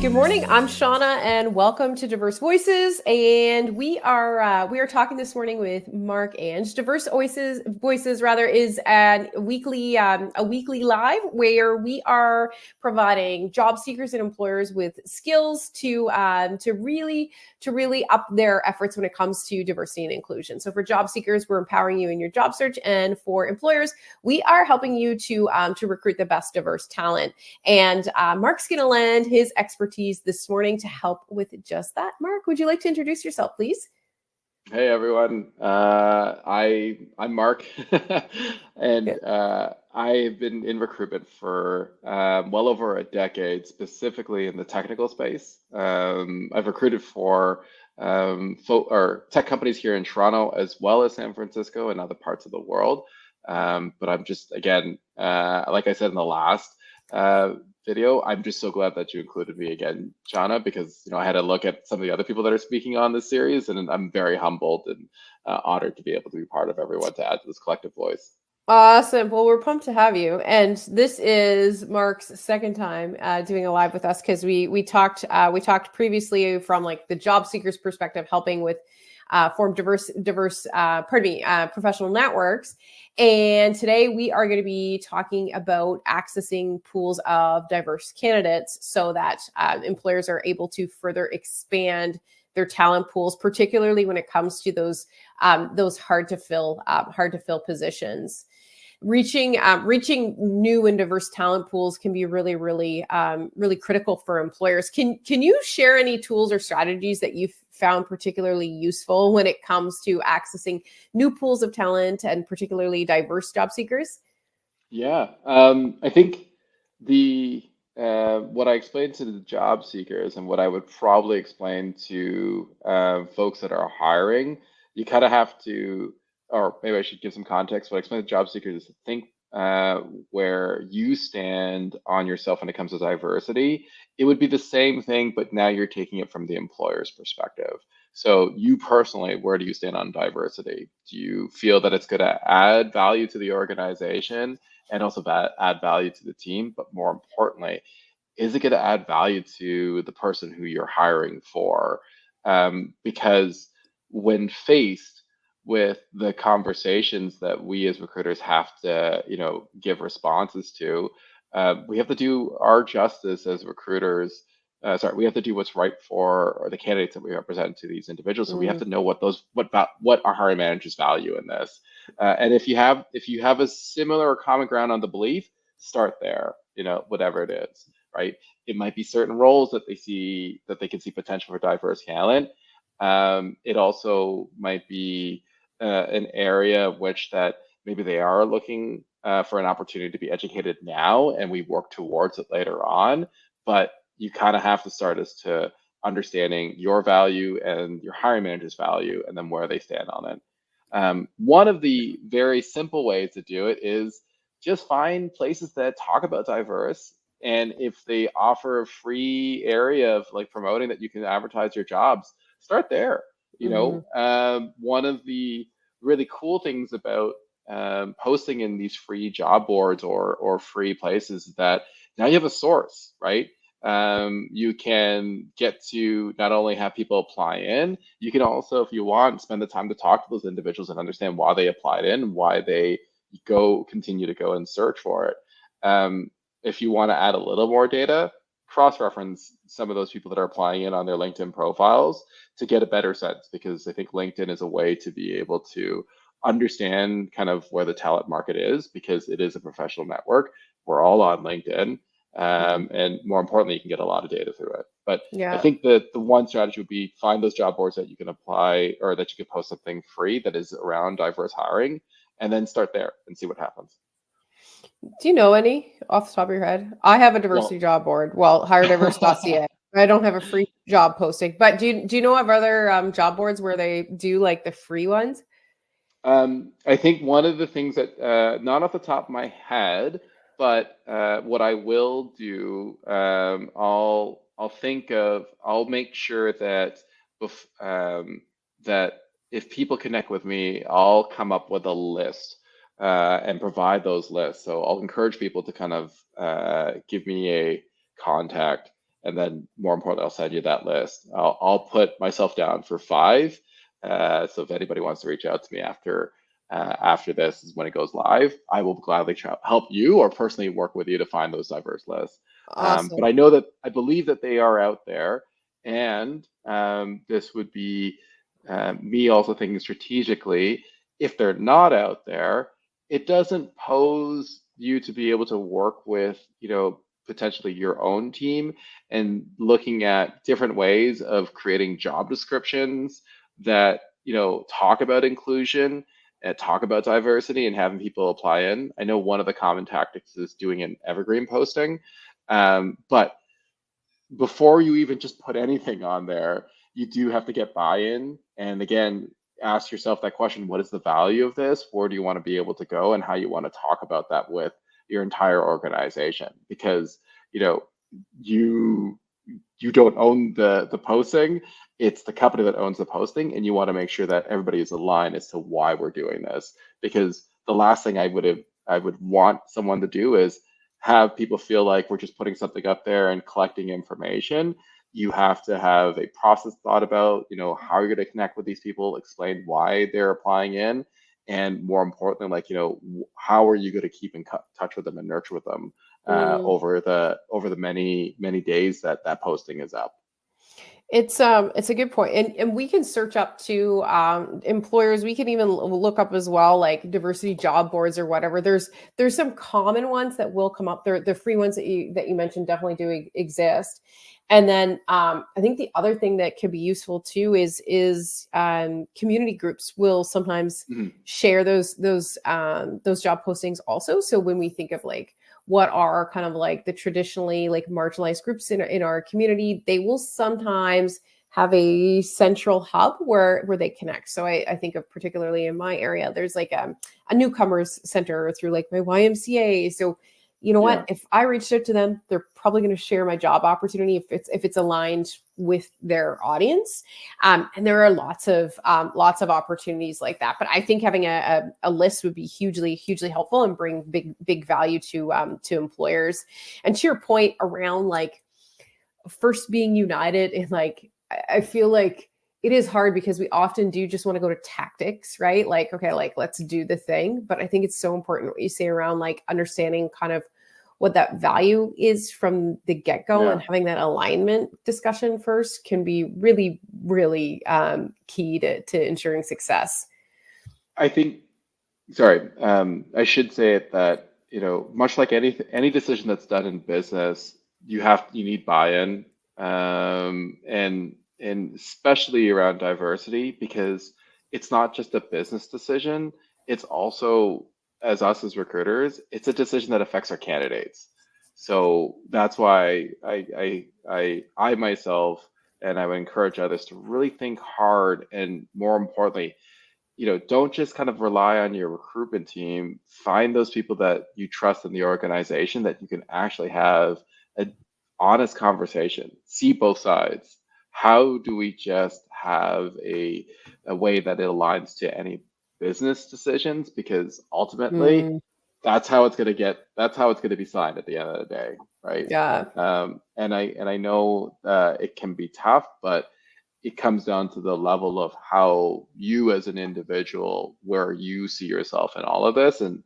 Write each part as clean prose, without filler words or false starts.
Good morning. I'm Shauna, and welcome to Diverse Voices. And we are talking this morning with Marc Ang. Diverse Voices is a weekly live where we are providing job seekers and employers with skills to really up their efforts when it comes to diversity and inclusion. So for job seekers, we're empowering you in your job search, and for employers, we are helping you to recruit the best diverse talent. And Marc's going to lend his expertise this morning to help with just that. Marc, would you like to introduce yourself, please? Hey everyone, I'm Marc, and I've been in recruitment for well over a decade, specifically in the technical space. I've recruited for tech companies here in Toronto as well as San Francisco and other parts of the world. But I'm just, again, like I said in the last video, I'm just so glad that you included me again, Shauna, because I had to look at some of the other people that are speaking on this series, and I'm very humbled and honored to be able to be part of everyone to add to this collective voice. Awesome. Well, we're pumped to have you. And this is Marc's second time doing a live with us, because we talked previously from like the job seekers perspective, helping with form professional networks. And today we are going to be talking about accessing pools of diverse candidates so that employers are able to further expand their talent pools, particularly when it comes to those hard to fill positions. Reaching new and diverse talent pools can be really critical for employers. Can you share any tools or strategies that you've found particularly useful when it comes to accessing new pools of talent and particularly diverse job seekers? Yeah, I think what I explained to the job seekers and what I would probably explain to folks that are hiring, you kind of have to, or maybe I should give some context. What I explain to job seekers is to think where you stand on yourself when it comes to diversity. It would be the same thing, but now you're taking it from the employer's perspective. So you personally, where do you stand on diversity? Do you feel that it's going to add value to the organization and also add value to the team? But more importantly, is it going to add value to the person who you're hiring for? Because when faced with the conversations that we as recruiters have to, give responses to, we have to do our justice as recruiters. We have to do what's right for the candidates that we represent to these individuals. So we have to know what our hiring managers value in this. And if you have a similar or common ground on the belief, start there. Whatever it is, right? It might be certain roles that they can see potential for diverse talent. It also might be an area of which that maybe they are looking for an opportunity to be educated now, and we work towards it later on. But you kind of have to start as to understanding your value and your hiring manager's value, and then where they stand on it. One of the very simple ways to do it is just find places that talk about diverse. And if they offer a free area of like promoting that you can advertise your jobs, start there. One of the really cool things about posting in these free job boards or free places is that now you have a source, right? You can get to not only have people apply in, you can also, if you want, spend the time to talk to those individuals and understand why they applied in, why they continue to go and search for it. If you want to add a little more data, cross-reference some of those people that are applying in on their LinkedIn profiles to get a better sense, because I think LinkedIn is a way to be able to understand kind of where the talent market is, because it is a professional network. We're all on LinkedIn. And more importantly, you can get a lot of data through it. But I think that the one strategy would be find those job boards that you can apply, or that you can post something free that is around diverse hiring, and then start there and see what happens. Do you know any off the top of your head? I have a diversity job board. Well, hirediverse.ca. I don't have a free job posting, but do you know of other job boards where they do like the free ones? I think one of the things that, not off the top of my head, but what I will do, I'll make sure that that if people connect with me, I'll come up with a list and provide those lists. So I'll encourage people to kind of give me a contact and then more importantly, I'll send you that list. I'll put myself down for 5. So if anybody wants to reach out to me after this is when it goes live, I will gladly help you or personally work with you to find those diverse lists. But Awesome. I believe that they are out there, and this would be me also thinking strategically. If they're not out there, it doesn't pose you to be able to work with, potentially your own team and looking at different ways of creating job descriptions that, talk about inclusion and talk about diversity and having people apply in. I know one of the common tactics is doing an evergreen posting, but before you even just put anything on there, you do have to get buy-in. And again, ask yourself that question: what is the value of this? Where do you want to be able to go, and how you want to talk about that with your entire organization? Because you you don't own the posting; it's the company that owns the posting, and you want to make sure that everybody is aligned as to why we're doing this. Because the last thing I would want someone to do is have people feel like we're just putting something up there and collecting information. You have to have a process thought about, how you're going to connect with these people, explain why they're applying in, and more importantly, like, how are you going to keep in touch with them and nurture with them Mm. over the many days that posting is up. It's a good point. And we can search up to employers. We can even look up as well, like diversity job boards or whatever. There's some common ones that will come up. The free ones that you mentioned definitely do exist. And then I think the other thing that can be useful too is community groups will sometimes Mm-hmm. share those job postings also. So when we think of like what are kind of like the traditionally like marginalized groups in our community, they will sometimes have a central hub where they connect. So I think of particularly in my area, there's like a newcomers center through like my YMCA. So you know what? Yeah. If I reached out to them, they're probably going to share my job opportunity if it's aligned with their audience. And there are lots of opportunities like that. But I think having a list would be hugely helpful and bring big value to employers. And to your point around like first being united, and like I feel like it is hard because we often do just want to go to tactics, right? Like, okay, like let's do the thing. But I think it's so important what you say around like understanding kind of what that value is from the get-go, and Yeah. having that alignment discussion first can be really key to ensuring success. I think, sorry, I should say it that, much like any decision that's done in business, you need buy-in, and especially around diversity, because it's not just a business decision. It's also, as us as recruiters, it's a decision that affects our candidates. So that's why I myself, and I would encourage others to really think hard, and more importantly, don't just kind of rely on your recruitment team. Find those people that you trust in the organization that you can actually have an honest conversation, see both sides. How do we just have a way that it aligns to any business decisions? Because ultimately, Mm, that's how it's going to be signed at the end of the day, right? yeah. And I know it can be tough, but it comes down to the level of how you as an individual, where you see yourself in all of this. And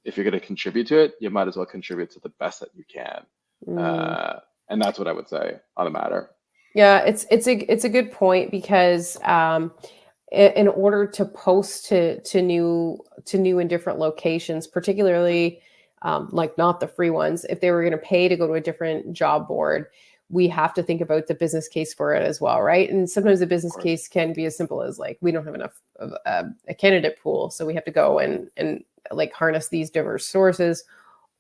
if you're going to contribute to it, you might as well contribute to the best that you can. Mm. Uh, and that's what I would say on the matter. Yeah, it's a good point because in order to post to new and different locations, particularly like not the free ones, if they were going to pay to go to a different job board, we have to think about the business case for it as well, right? And sometimes the Of business course. case can be as simple as like we don't have enough of a candidate pool, so we have to go and like harness these diverse sources.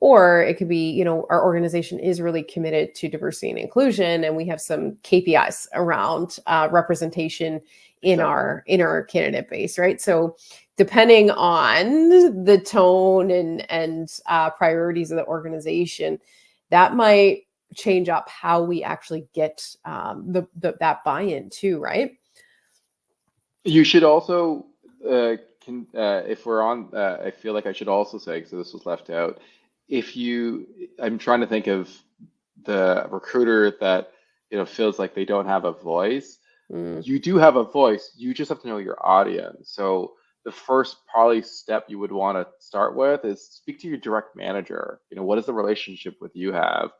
Or it could be, our organization is really committed to diversity and inclusion, and we have some KPIs around representation in Exactly. our candidate base, right? So, depending on the tone and priorities of the organization, that might change up how we actually get that buy-in too, right? You should also, if we're on, I feel like I should also say, because this was left out, I'm trying to think of the recruiter that feels like they don't have a voice. Mm. You do have a voice. You just have to know your audience. So the first probably step you would want to start with is speak to your direct manager. What is the relationship with you have?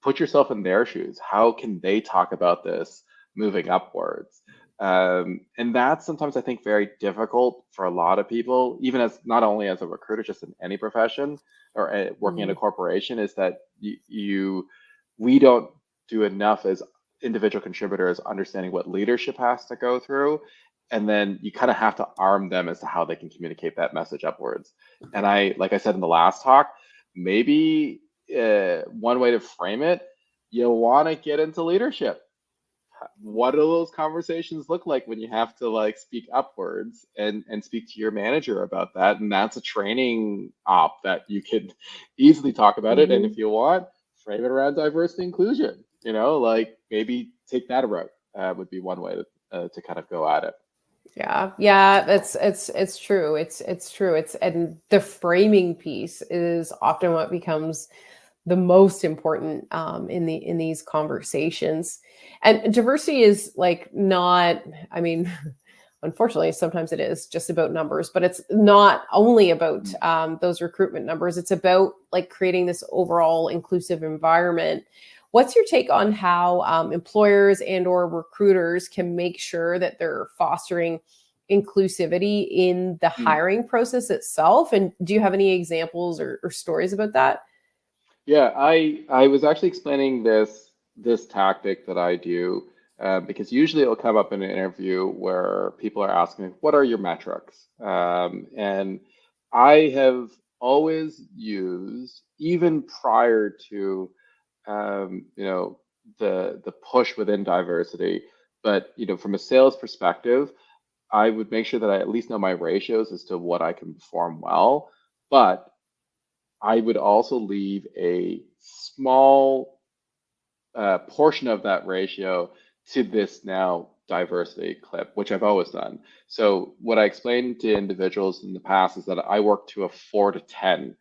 Put yourself in their shoes. How can they talk about this moving upwards? And that's sometimes I think very difficult for a lot of people, even as not only as a recruiter, just in any profession or working in a Mm. corporation, is that we don't do enough as individual contributors understanding what leadership has to go through. And then you kind of have to arm them as to how they can communicate that message upwards. And like I said in the last talk, maybe one way to frame it, you want to get into leadership. What do those conversations look like when you have to like speak upwards and speak to your manager about that? And that's a training op that you could easily talk about it. And if Mm-hmm. you want, frame it around diversity inclusion. Like maybe take that route would be one way to kind of go at it. Yeah, it's true. It's true. And the framing piece is often what becomes the most important in these conversations. And diversity is like not, I mean, unfortunately, sometimes it is just about numbers, but it's not only about those recruitment numbers. It's about like creating this overall inclusive environment. What's your take on how employers and or recruiters can make sure that they're fostering inclusivity in the Mm. hiring process itself? And do you have any examples or stories about that? Yeah, I was actually explaining this tactic that I do because usually it'll come up in an interview where people are asking me, "What are your metrics?" And I have always used, even prior to the push within diversity, but from a sales perspective, I would make sure that I at least know my ratios as to what I can perform well, but I would also leave a small portion of that ratio to this now diversity clip, which I've always done. So what I explained to individuals in the past is that I work to a 4 to 10,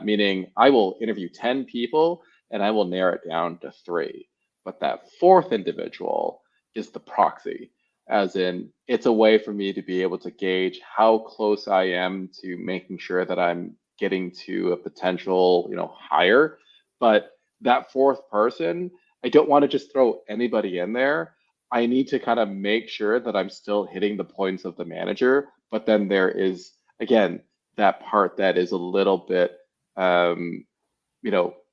meaning I will interview 10 people and I will narrow it down to 3. But that fourth individual is the proxy, as in it's a way for me to be able to gauge how close I am to making sure that I'm getting to a potential, hire. But that fourth person, I don't want to just throw anybody in there. I need to kind of make sure that I'm still hitting the points of the manager. But then there is, again, that part that is a little bit,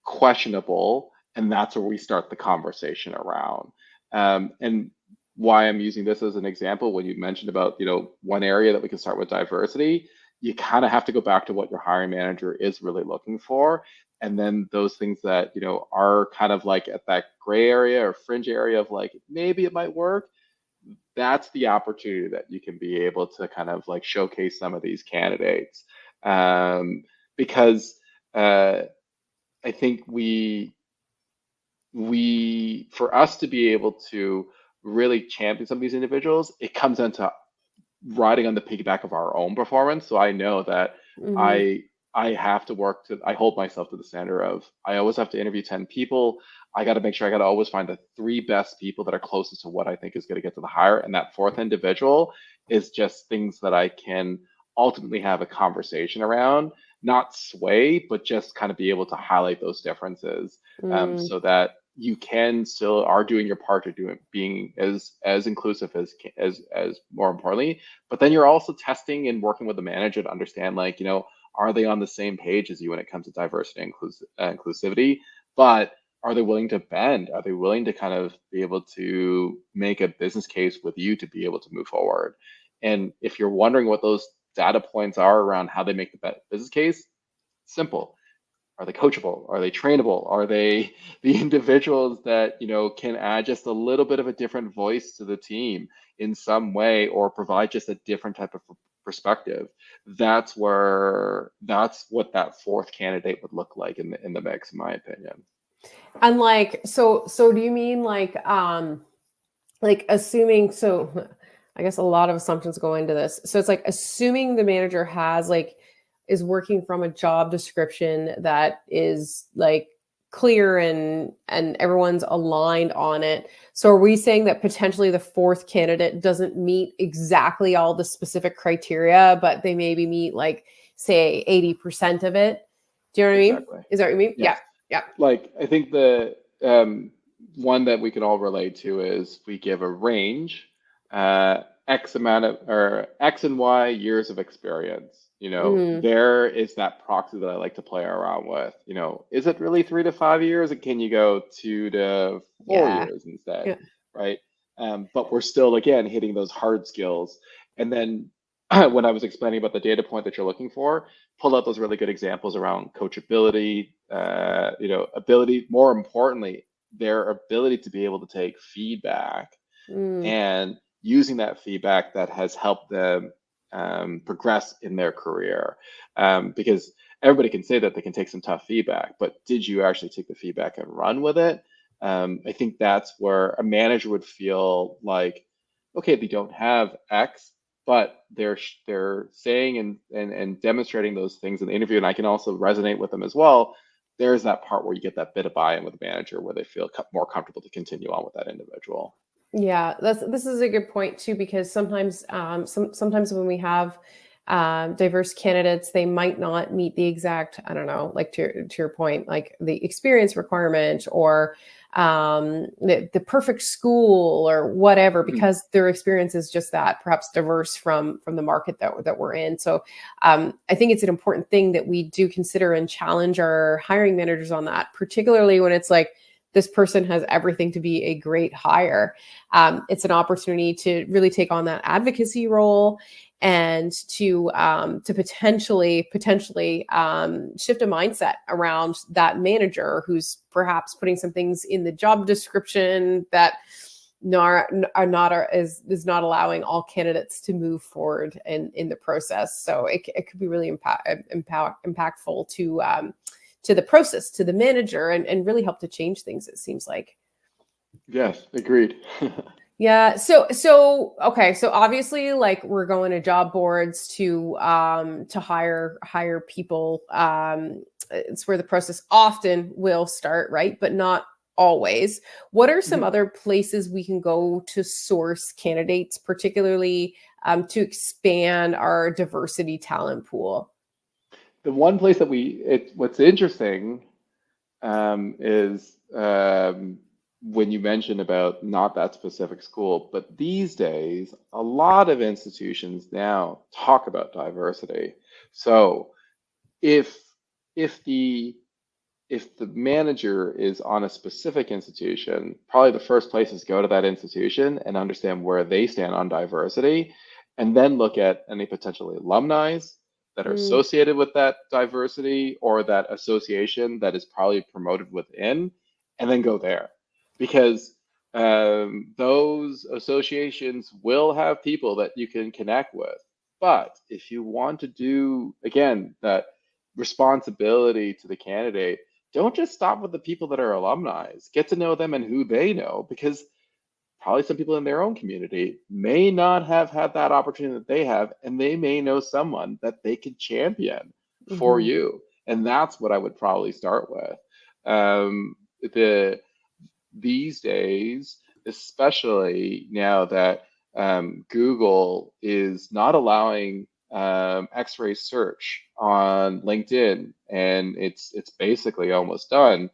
questionable. And that's where we start the conversation around. And why I'm using this as an example, when you mentioned about, one area that we can start with diversity, you kind of have to go back to what your hiring manager is really looking for. And then those things that, are kind of like at that gray area or fringe area of like, maybe it might work. That's the opportunity that you can be able to kind of like showcase some of these candidates. Because I think for us to be able to really champion some of these individuals, it comes down to riding on the piggyback of our own performance. So I know that Mm-hmm. I I have to I hold myself to the standard of I always have to interview 10 people. I got to make sure I got to always find the 3 best people that are closest to what I think is going to get to the hire. And that fourth individual is just things that I can ultimately have a conversation around, not sway, but just kind of be able to highlight those differences, Mm. so that you can still are doing your part to being as inclusive as more importantly, but then you're also testing and working with the manager to understand, like, are they on the same page as you when it comes to diversity and inclusivity? But are they willing to bend? Are they willing to kind of be able to make a business case with you to be able to move forward? And if you're wondering what those data points are around how they make the business case, simple. Are they coachable? Are they trainable? Are they the individuals that, can add just a little bit of a different voice to the team in some way or provide just a different type of perspective? That's what that fourth candidate would look like in the mix, in my opinion. And like, so do you mean like assuming, so I guess a lot of assumptions go into this. So it's like assuming the manager has like is working from a job description that is like clear and everyone's aligned on it. So are we saying that potentially the fourth candidate doesn't meet exactly all the specific criteria, but they maybe meet like say 80% of it? Do you know what I mean? Exactly. Is that what you mean? Yeah. Yes. Yeah. Like I think the one that we can all relate to is we give a range, X amount of or X and Y years of experience. Mm, There is that proxy that I like to play around with. Is it really 3 to 5 years, or can you go 2 to 4 yeah. years instead, Yeah. right? But we're still again hitting those hard skills. And then when I was explaining about the data point that you're looking for, pull out those really good examples around coachability, ability, more importantly, their ability to be able to take feedback Mm, and using that feedback that has helped them progress in their career. Because everybody can say that they can take some tough feedback, but did you actually take the feedback and run with it? I think that's where a manager would feel like, okay, they don't have X, but they're saying and demonstrating those things in the interview, and I can also resonate with them as well. There's that part where you get that bit of buy-in with the manager where they feel more comfortable to continue on with that individual. yeah, this is a good point too, because sometimes sometimes when we have diverse candidates, they might not meet the exact, I don't know, like to your point, like the experience requirement or the perfect school or whatever, Mhm. because their experience is just that, perhaps diverse from the market that we're in. So I think it's an important thing that we do consider and challenge our hiring managers on that, particularly when it's like this person has everything to be a great hire. It's an opportunity to really take on that advocacy role and to potentially shift a mindset around that manager who's perhaps putting some things in the job description that is not allowing all candidates to move forward in the process. So it could be really impactful to the process, to the manager, and really help to change things, it seems like. Yes, agreed. Yeah. So okay. So obviously, like we're going to job boards to hire people. It's where the process often will start, right? But not always. What are some Mhm. other places we can go to source candidates, particularly to expand our diversity talent pool? The one place that what's interesting is when you mentioned about not that specific school, but these days, a lot of institutions now talk about diversity. So if if the if the manager is on a specific institution, probably the first place is go to that institution and understand where they stand on diversity, and then look at any potential alumni that are Mm, associated with that diversity or that association that is probably promoted within, and then go there. Because those associations will have people that you can connect with. But if you want to do, again, that responsibility to the candidate, don't just stop with the people that are alumni. Get to know them and who they know, because probably some people in their own community may not have had that opportunity that they have, and they may know someone that they could champion for mhm. you. And that's what I would probably start with. The These days, especially now that Google is not allowing X-ray search on LinkedIn, and it's basically almost done.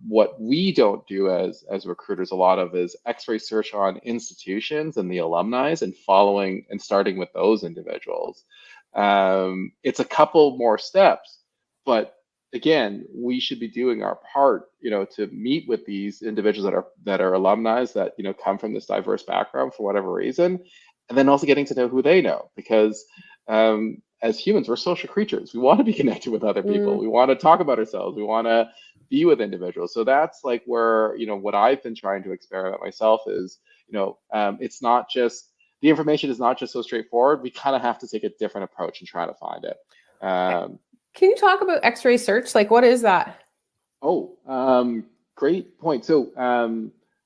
What we don't do as recruiters a lot of is X-ray search on institutions and the alumni and following and starting with those individuals. It's a couple more steps, but again, we should be doing our part, to meet with these individuals that are alumni that come from this diverse background for whatever reason, and then also getting to know who they know, because as humans, we're social creatures. We want to be connected with other people. Mm, We want to talk about ourselves. We want to be with individuals. So that's like where what I've been trying to experiment myself is, it's not just the information is not just so straightforward. We kind of have to take a different approach and try to find it. Um, can you talk about X-ray search? Like, what is that? Oh, great point. So,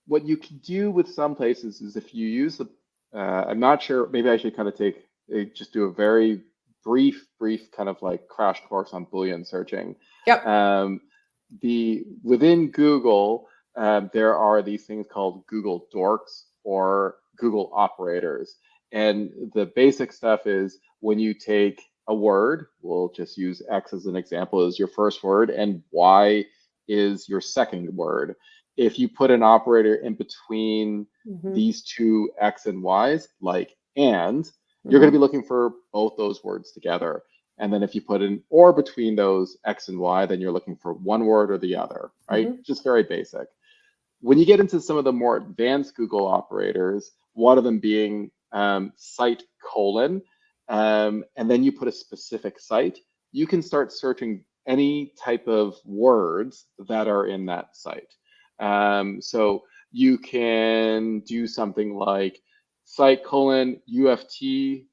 what you can do with some places is if you use I'm not sure, maybe I should kind of just do a very brief kind of like crash course on Boolean searching. Yep. Um, within Google, there are these things called Google Dorks or Google operators. And the basic stuff is when you take a word, we'll just use X as an example, is your first word, and Y is your second word. If you put an operator in between these two X and Y's, like and, you're going to be looking for both those words together. And then if you put an or between those X and Y, then you're looking for one word or the other, right? Just very basic. When you get into some of the more advanced Google operators, one of them being site colon, and then you put a specific site, you can start searching any type of words that are in that site. So you can do something like site colon uft.com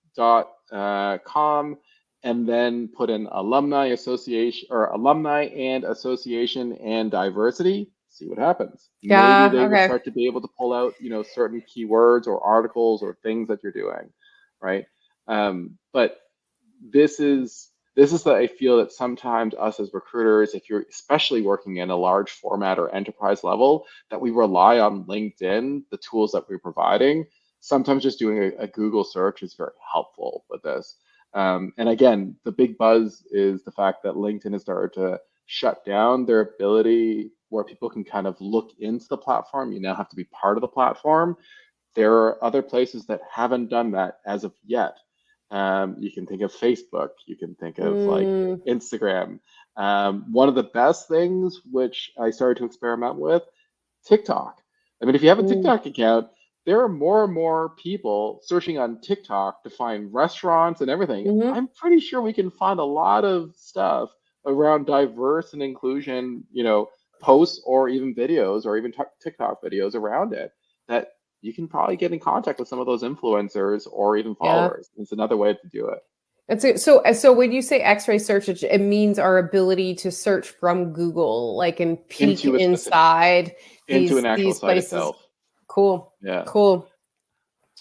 and then put in alumni association or alumni and association and diversity. See what happens. Yeah, Maybe they will okay. start to be able to pull out, certain keywords or articles or things that you're doing, right? But this is that I feel that sometimes us as recruiters, if you're especially working in a large format or enterprise level, that we rely on LinkedIn, the tools that we're providing. Sometimes just doing a Google search is very helpful with this. And again, the big buzz is the fact that LinkedIn has started to shut down their ability where people can kind of look into the platform. You now have to be part of the platform. There are other places that haven't done that as of yet. You can think of Facebook. You can think of like Instagram. One of the best things, which I started to experiment with, TikTok. I mean, if you have a TikTok account, there are more and more people searching on TikTok to find restaurants and everything. I'm pretty sure we can find a lot of stuff around diverse and inclusion, posts or even videos or even TikTok videos around it that you can probably get in contact with some of those influencers or even followers. It's another way to do it. So when you say X-ray search, it means our ability to search from Google, like and peek Into inside an actual these site places. itself. Cool. Yeah. Cool.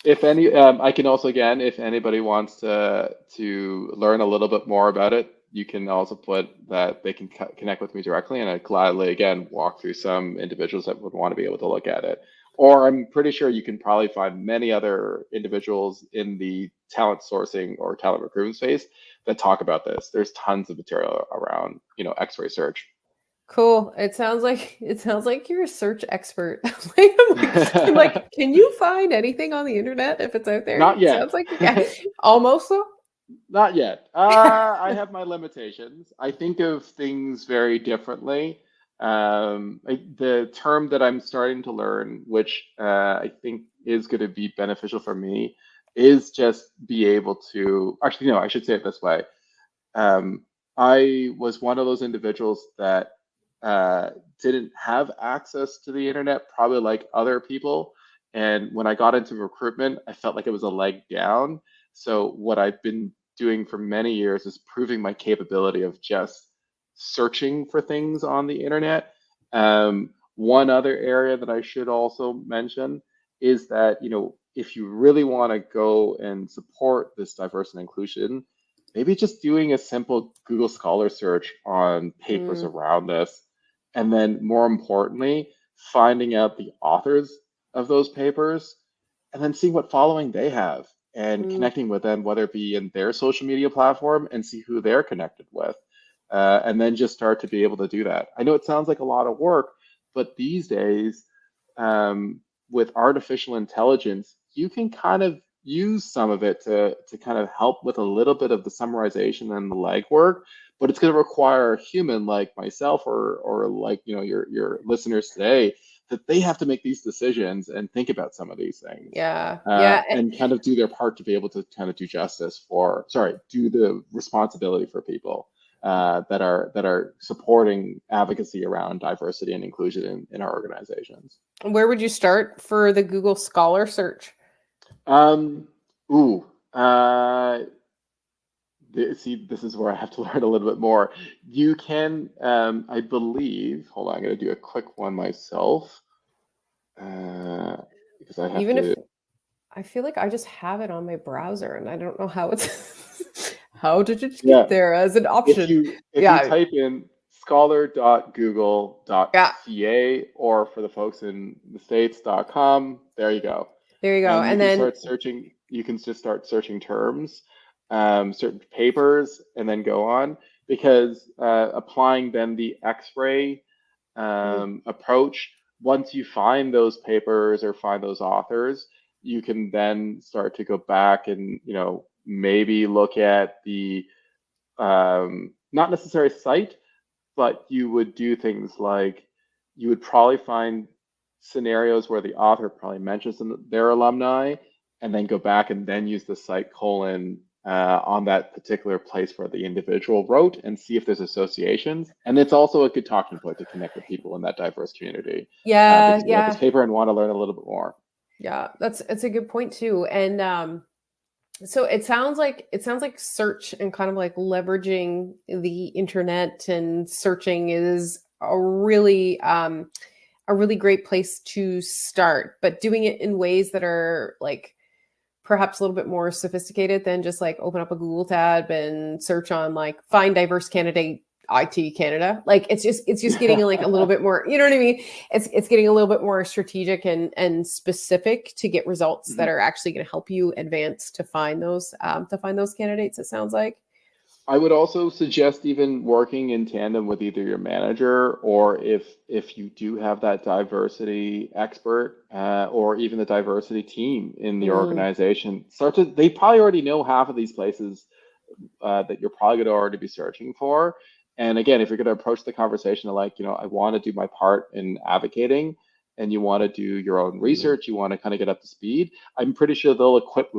If any, I can also, again, if anybody wants to learn a little bit more about it, you can also put that they can connect with me directly, and I'd gladly, again, walk through some individuals that would want to be able to look at it. Or I'm pretty sure you can probably find many other individuals in the talent sourcing or talent recruitment space that talk about this. There's tons of material around, X-ray search. Cool. It sounds like you're a search expert. I'm like, can you find anything on the internet if it's out there? Not yet. Sounds like you can. Almost though. Not yet. I have my limitations. I think of things very differently. The term that I'm starting to learn, which I think is going to be beneficial for me, is just be able to. Actually, no, I should say it this way. I was one of those individuals that didn't have access to the internet, probably like other people. And when I got into recruitment, I felt like it was a leg down. So what I've been doing for many years is proving my capability of just searching for things on the internet. One other area that I should also mention is that, if you really want to go and support this diversity and inclusion, maybe just doing a simple Google Scholar search on papers around this. And then more importantly, finding out the authors of those papers and then seeing what following they have and connecting with them, whether it be in their social media platform and see who they're connected with. And then just start to be able to do that. I know it sounds like a lot of work, but these days, with artificial intelligence, you can kind of use some of it to kind of help with a little bit of the summarization and the legwork, but it's going to require a human like myself or like your listeners today, that they have to make these decisions and think about some of these things. Yeah. And kind of do their part to be able to kind of do the responsibility for people that are supporting advocacy around diversity and inclusion in our organizations. Where would you start for the Google Scholar search? This is where I have to learn a little bit more. You can, I believe, hold on, I'm going to do a quick one myself. Because I have If I feel like I just have it on my browser and I don't know how it's how did it get there as an option? If you type in Yeah, scholar.google.ca, or for the folks in the States.com. There you go. there you go. And you And can then start searching. You can just start searching terms, certain papers, and then go on. Because applying then the X-ray approach, once you find those papers or find those authors, you can then start to go back and, maybe look at the not necessarily cite, but you would do things like you would probably find scenarios where the author probably mentions their alumni, and then go back and then use the cite colon on that particular place where the individual wrote, and see if there's associations. And it's also a good talking point to connect with people in that diverse community because you read this paper and want to learn a little bit more. Yeah, it's a good point too. And so it sounds like search and kind of like leveraging the internet and searching is a really great place to start, but doing it in ways that are like perhaps a little bit more sophisticated than just like open up a Google tab and search on like find diverse candidate IT Canada. Like it's just getting like a little bit more, you know what I mean? It's getting a little bit more strategic and specific to get results that are actually going to help you advance to find those candidates, it sounds like. I would also suggest even working in tandem with either your manager, or if you do have that diversity expert or even the diversity team in the organization, they probably already know half of these places that you're probably going to already be searching for. And again, if you're going to approach the conversation like, I want to do my part in advocating, and you want to do your own research, you want to kind of get up to speed, I'm pretty sure they'll equip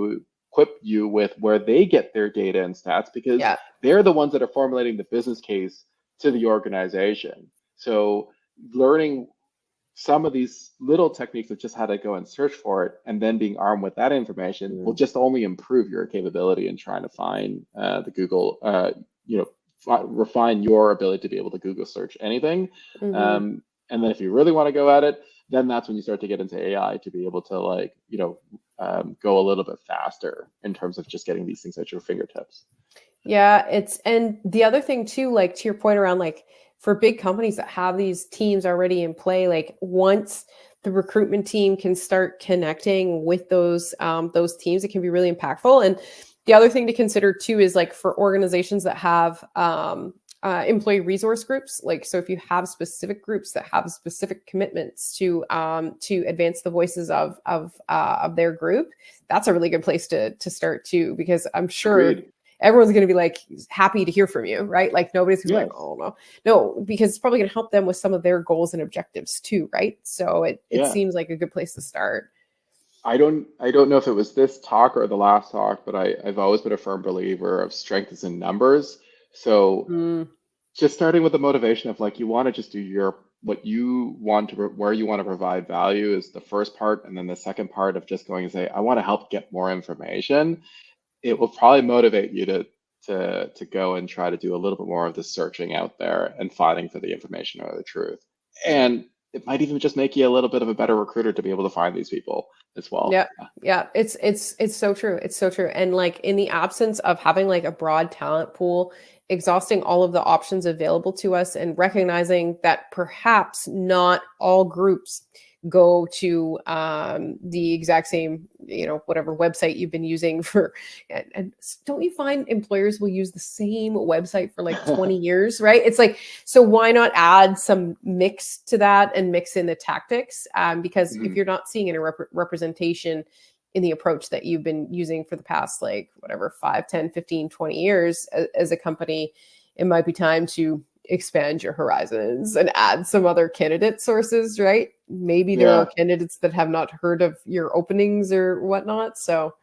you with where they get their data and stats, because they're the ones that are formulating the business case to the organization. So learning some of these little techniques of just how to go and search for it, and then being armed with that information will just only improve your capability in trying to find the Google, refine your ability to be able to Google search anything. And then if you really want to go at it, then that's when you start to get into AI to be able to go a little bit faster in terms of just getting these things at your fingertips. Yeah, and the other thing too, like to your point around like for big companies that have these teams already in play, like once the recruitment team can start connecting with those teams, it can be really impactful. And the other thing to consider too is like for organizations that have employee resource groups, like so if you have specific groups that have specific commitments to advance the voices of their group, that's a really good place to start too, because I'm sure everyone's going to be like happy to hear from you, right? Like nobody's going to be like, oh no, because it's probably going to help them with some of their goals and objectives too, right? So it seems like a good place to start. I don't know if it was this talk or the last talk, but I've always been a firm believer of strength is in numbers. So just starting with the motivation of like, you want to just do what you want to, where you want to provide value is the first part. And then the second part of just going and say, I want to help get more information. It will probably motivate you to go and try to do a little bit more of the searching out there and fighting for the information or the truth. And it might even just make you a little bit of a better recruiter to be able to find these people as well. Yeah. It's so true. It's so true. And like in the absence of having like a broad talent pool, exhausting all of the options available to us and recognizing that perhaps not all groups go to the exact same, whatever website you've been using for, and don't you find employers will use the same website for like 20 years, right? It's like, so why not add some mix to that and mix in the tactics? Because if you're not seeing any representation in the approach that you've been using for the past, like whatever, 5, 10, 15, 20 years as a company, it might be time to expand your horizons and add some other candidate sources, right? Maybe there are candidates that have not heard of your openings or whatnot. So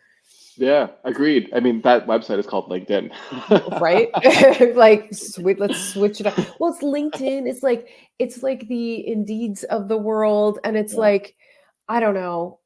yeah, agreed. I mean, that website is called LinkedIn. Right? Like let's switch it up. Well, it's LinkedIn. It's like the Indeeds of the world. And it's like, I don't know.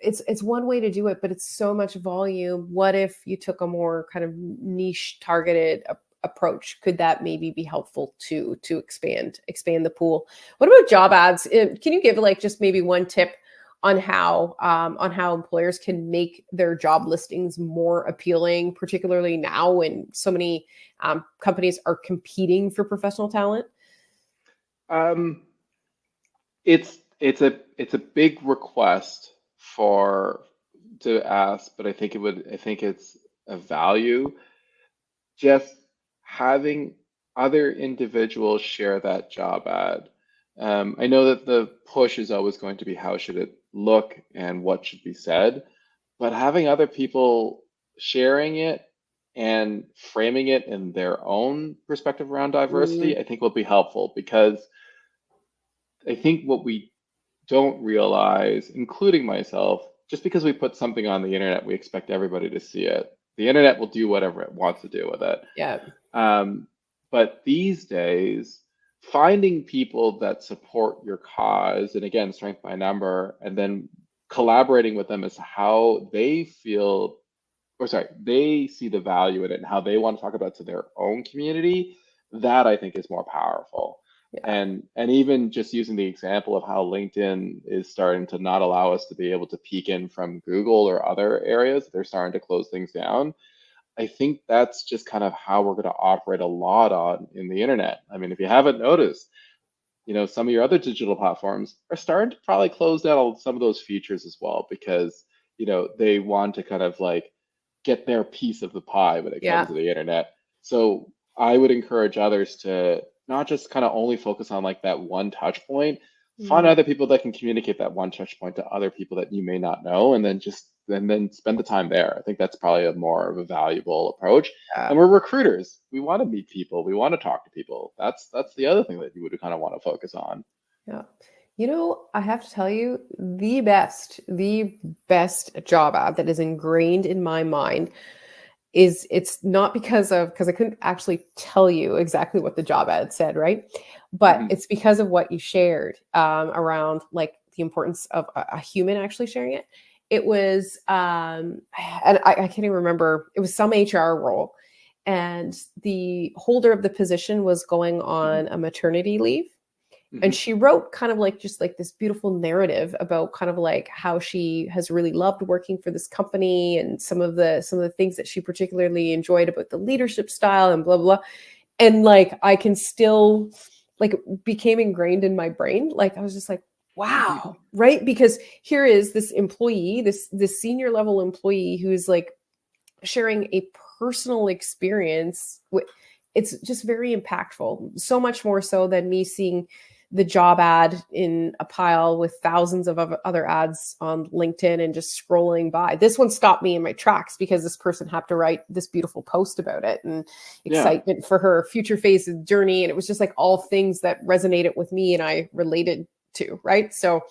It's one way to do it, but it's so much volume. What if you took a more kind of niche targeted approach? Could that maybe be helpful to expand the pool? What about job ads? Can you give like just maybe one tip on how employers can make their job listings more appealing, particularly now when so many companies are competing for professional talent? Um, it's a big request for to ask, but I think it's a value just having other individuals share that job ad. I know that the push is always going to be how should it look and what should be said, but having other people sharing it and framing it in their own perspective around diversity, I think will be helpful because I think what we don't realize, including myself, just because we put something on the internet, we expect everybody to see it. The internet will do whatever it wants to do with it. Yeah. Um, but these days, finding people that support your cause, and again, strength by number, and then collaborating with them as to how they feel, or sorry, they see the value in it and how they want to talk about it to their own community, that I think is more powerful. Yeah. And even just using the example of how LinkedIn is starting to not allow us to be able to peek in from Google or other areas, they're starting to close things down. I think that's just kind of how we're going to operate a lot on in the internet. I mean, if you haven't noticed, some of your other digital platforms are starting to probably close down some of those features as well because, they want to kind of like get their piece of the pie when it comes Yeah. to the internet. So I would encourage others to not just kind of only focus on like that one touch point, find Mhm. other people that can communicate that one touch point to other people that you may not know, and then spend the time there. I think that's probably a more of a valuable approach. Yeah. And we're recruiters. We want to meet people. We want to talk to people. That's the other thing that you would kind of want to focus on. Yeah. I have to tell you, the best job ad that is ingrained in my mind is it's not because I couldn't actually tell you exactly what the job ad said, right? But Hmm. it's because of what you shared around like the importance of a human actually sharing it. It was, and I can't even remember. It was some HR role, and the holder of the position was going Hmm. on a maternity leave, and Hmm. she wrote kind of like just like this beautiful narrative about kind of like how she has really loved working for this company and some of the things that she particularly enjoyed about the leadership style and blah blah blah. And like I can still like became ingrained in my brain. Like I was just like, wow, right? Because here is this employee, this senior level employee who's like sharing a personal experience. It's just very impactful, so much more so than me seeing the job ad in a pile with thousands of other ads on LinkedIn and just scrolling by. This one stopped me in my tracks because this person had to write this beautiful post about it and Yeah. excitement for her future phase of journey. And it was just like all things that resonated with me and I related to, right? So,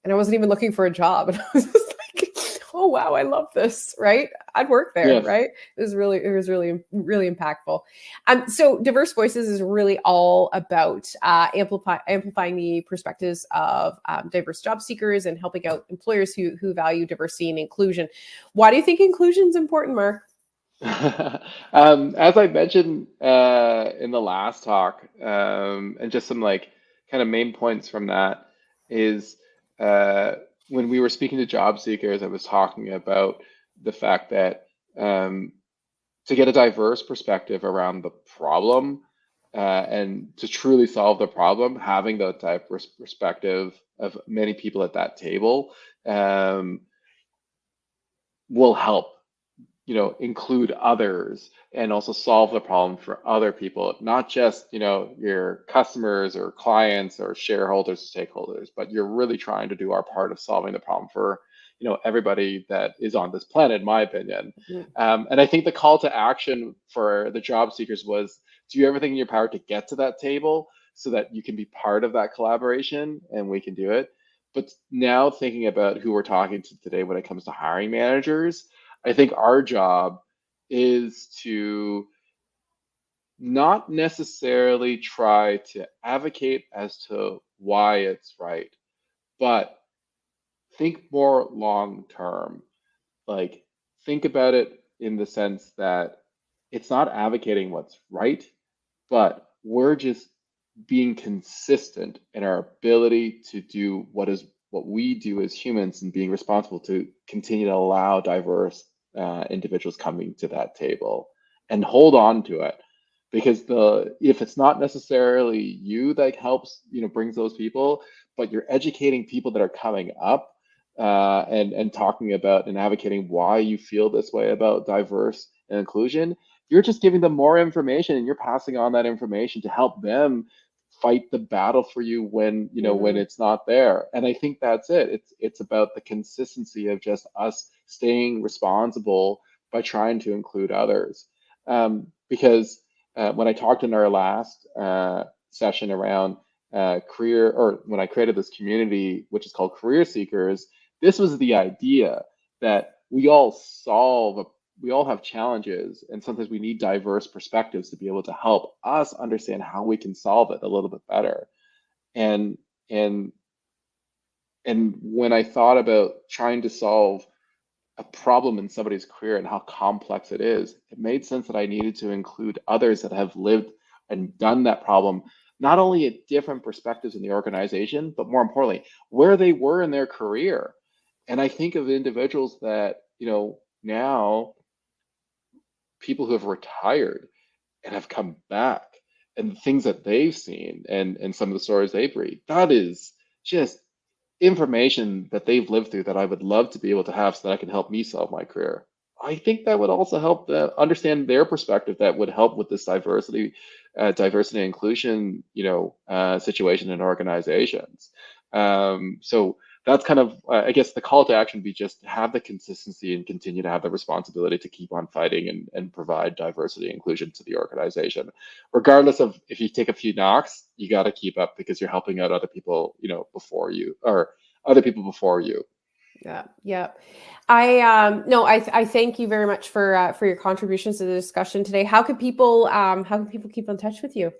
and I wasn't even looking for a job. And I was just like, oh wow, I love this, right? I'd work there, Yes. right? It was really, really impactful. So Diverse Voices is really all about amplifying the perspectives of diverse job seekers and helping out employers who value diversity and inclusion. Why do you think inclusion is important, Mark? As I mentioned in the last talk, and just some like kind of main points from that is uh, when we were speaking to job seekers, I was talking about the fact that to get a diverse perspective around the problem and to truly solve the problem, having the diverse perspective of many people at that table um, will help include others and also solve the problem for other people, not just, your customers or clients or shareholders, stakeholders, but you're really trying to do our part of solving the problem for, everybody that is on this planet, in my opinion. Mhm. And I think the call to action for the job seekers was do everything in your power to get to that table so that you can be part of that collaboration and we can do it. But now thinking about who we're talking to today when it comes to hiring managers, I think our job is to not necessarily try to advocate as to why it's right, but think more long term. Like, think about it in the sense that it's not advocating what's right, but we're just being consistent in our ability to do what is what we do as humans and being responsible to continue to allow diverse individuals coming to that table and hold on to it. Because if it's not necessarily you that helps, brings those people, but you're educating people that are coming up and talking about and advocating why you feel this way about diverse and inclusion, you're just giving them more information and you're passing on that information to help them fight the battle for you when when it's not there. And I think that's it. It's about the consistency of just us staying responsible by trying to include others. Because when I talked in our last session around career, or when I created this community, which is called Career Seekers, this was the idea that we all have challenges, and sometimes we need diverse perspectives to be able to help us understand how we can solve it a little bit better. And and when I thought about trying to solve a problem in somebody's career and how complex it is, it made sense that I needed to include others that have lived and done that problem, not only at different perspectives in the organization, but more importantly, where they were in their career. And I think of individuals that, now people who have retired and have come back, and the things that they've seen and some of the stories they've read. That is just information that they've lived through that I would love to be able to have so that I can help me solve my career. I think that would also help them understand their perspective. That would help with this diversity and inclusion, situation in organizations. So that's kind of, I guess, the call to action would be just have the consistency and continue to have the responsibility to keep on fighting and provide diversity and inclusion to the organization. Regardless of if you take a few knocks, you got to keep up because you're helping out other people, before you, or other people before you. Yeah. I thank you very much for your contributions to the discussion today. How can people keep in touch with you?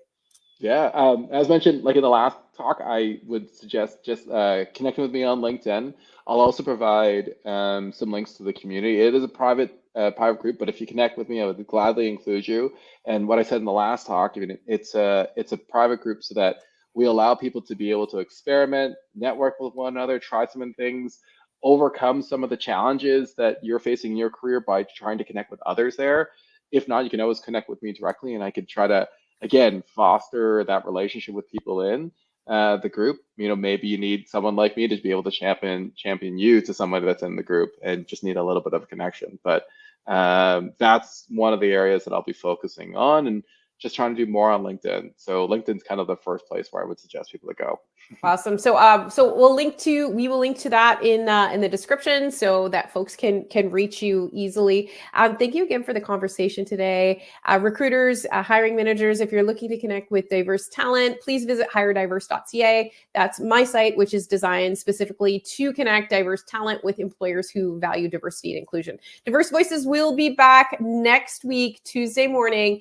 Yeah, as mentioned, like in the last talk, I would suggest just connecting with me on LinkedIn. I'll also provide some links to the community. It is a private group, but if you connect with me, I would gladly include you. And what I said in the last talk, it's a private group so that we allow people to be able to experiment, network with one another, try some things, overcome some of the challenges that you're facing in your career by trying to connect with others there. If not, you can always connect with me directly, and I could try to, again, foster that relationship with people in the group. Maybe you need someone like me to be able to champion you to somebody that's in the group and just need a little bit of a connection. But that's one of the areas that I'll be focusing on, and just trying to do more on LinkedIn. So LinkedIn's kind of the first place where I would suggest people to go. Awesome. So we will link to that in the description so that folks can reach you easily. Thank you again for the conversation today. Recruiters, hiring managers, if you're looking to connect with diverse talent, please visit hirediverse.ca. That's my site, which is designed specifically to connect diverse talent with employers who value diversity and inclusion. Diverse Voices will be back next week, Tuesday morning.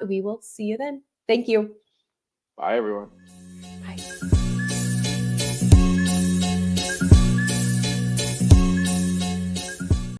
We will see you then. Thank you. Bye, everyone. Bye.